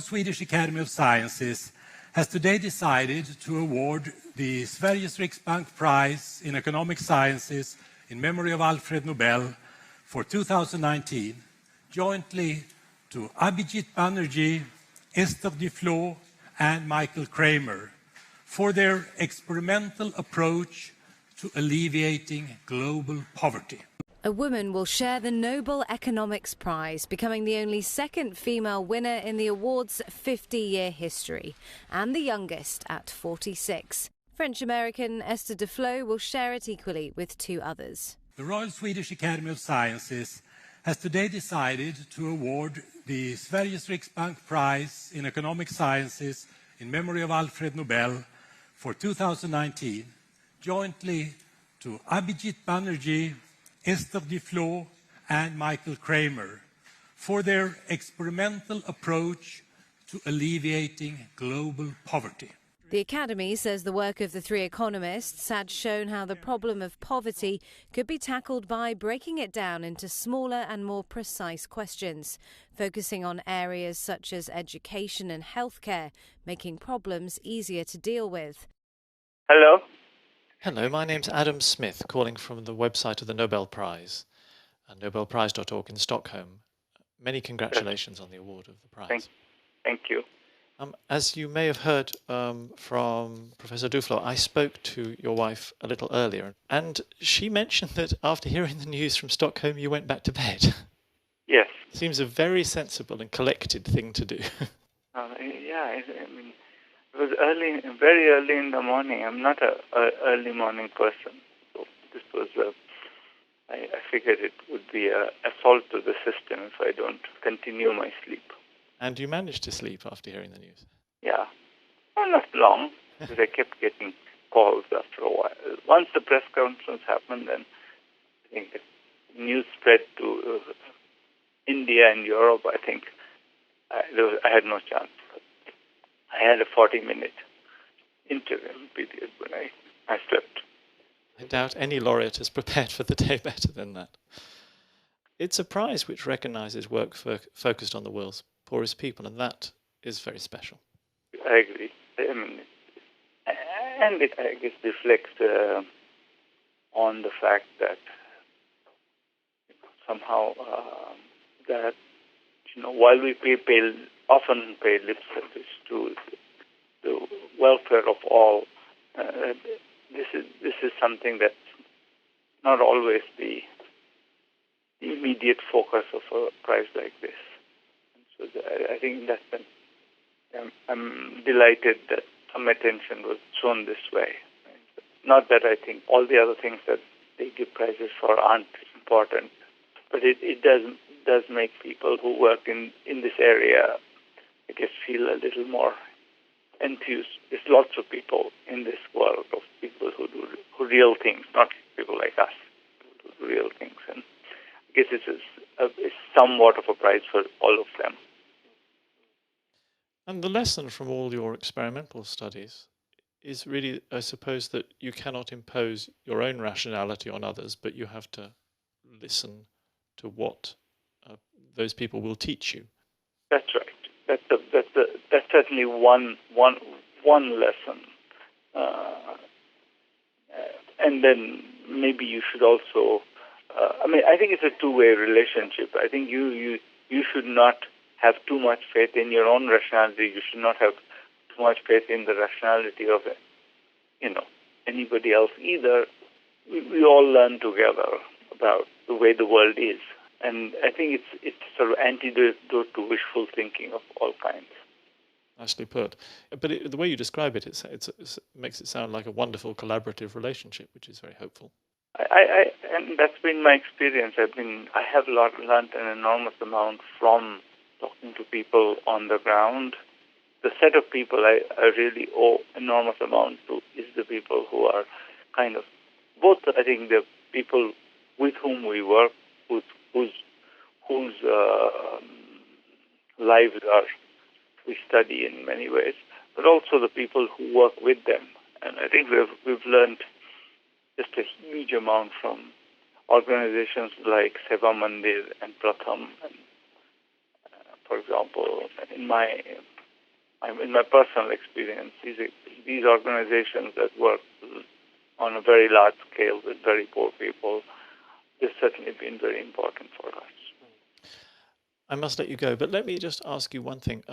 Swedish Academy of Sciences has today decided to award the Sveriges Riksbank Prize in Economic Sciences in Memory of Alfred Nobel for 2019, jointly to Abhijit Banerjee, Esther Duflo, and Michael Kremer for their experimental approach to alleviating global poverty. A woman will share the Nobel Economics Prize, becoming the only second female winner in the award's 50-year history, and the youngest at 46. French-American Esther Duflo will share it equally with two others. The Royal Swedish Academy of Sciences has today decided to award the Sveriges Riksbank Prize in Economic Sciences in Memory of Alfred Nobel for 2019, jointly to Abhijit Banerjee, Esther Duflo, and Michael Kremer for their experimental approach to alleviating global poverty. The Academy says the work of the three economists had shown how the problem of poverty could be tackled by breaking it down into smaller and more precise questions, focusing on areas such as education and healthcare, making problems easier to deal with. Hello? Hello, my name's Adam Smith, calling from the website of the Nobel Prize, nobelprize.org in Stockholm. Many congratulations on the award of the prize. Thank you. As you may have heard from Professor Duflo, I spoke to your wife a little earlier, and she mentioned that after hearing the news from Stockholm, you went back to bed. Yes. Seems a very sensible and collected thing to do. It was very early in the morning. I'm not an early morning person. So this was, I figured it would be an assault to the system if I don't continue my sleep. And you managed to sleep after hearing the news? Yeah. Well, not long, because I kept getting calls after a while. Once the press conference happened, then I think the news spread to India and Europe. I think I had no chance. I had a 40-minute interim period when I slept. I doubt any laureate is prepared for the day better than that. It's a prize which recognises work focused on the world's poorest people, and that is very special. I agree. And it, I guess, reflects on the fact that somehow that while we often pay lip service to the welfare of all, this is something that's not always the immediate focus of a prize like this. And so I think that I'm delighted that some attention was shown this way. Not that I think all the other things that they give prizes for aren't important, but it does make people who work in this area, I guess, feel a little more enthused. There's lots of people in this world of people who do real things, not people like us, who do real things. And I guess this is somewhat of a prize for all of them. And the lesson from all your experimental studies is really, I suppose, that you cannot impose your own rationality on others, but you have to listen to what those people will teach you. That's right. That's certainly one lesson. And then maybe you should also. I think it's a two-way relationship. I think you should not have too much faith in your own rationality. You should not have too much faith in the rationality of anybody else either. We all learn together about the way the world is. And I think it's sort of antidote to wishful thinking of all kinds. Nicely put. But the way you describe it, it makes it sound like a wonderful collaborative relationship, which is very hopeful. And that's been my experience. I have learned an enormous amount from talking to people on the ground. The set of people I really owe enormous amount to is the people who are kind of both. I think the people with whom we work, whose lives we study in many ways, but also the people who work with them. And I think we've learned just a huge amount from organizations like Seva Mandir and Pratham. And, for example, in my in my personal experience, these organizations that work on a very large scale with very poor people, they've certainly been very important for us. I must let you go, but let me just ask you one thing.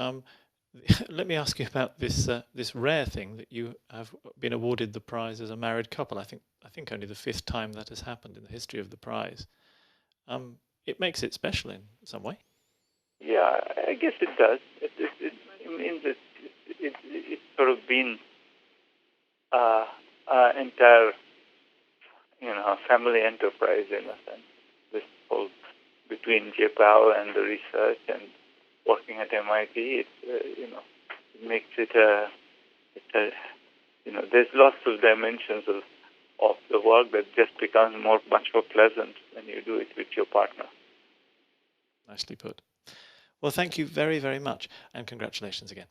Let me ask you about this rare thing that you have been awarded the prize as a married couple. I think only the 5th time that has happened in the history of the prize. It makes it special in some way. Yeah, I guess it does. It means it's sort of been entire, family enterprise in a sense. This whole between JPAL and the research and working at MIT, it makes it there's lots of dimensions of the work that just becomes much more pleasant when you do it with your partner. Nicely put. Well, thank you very, very much, and congratulations again.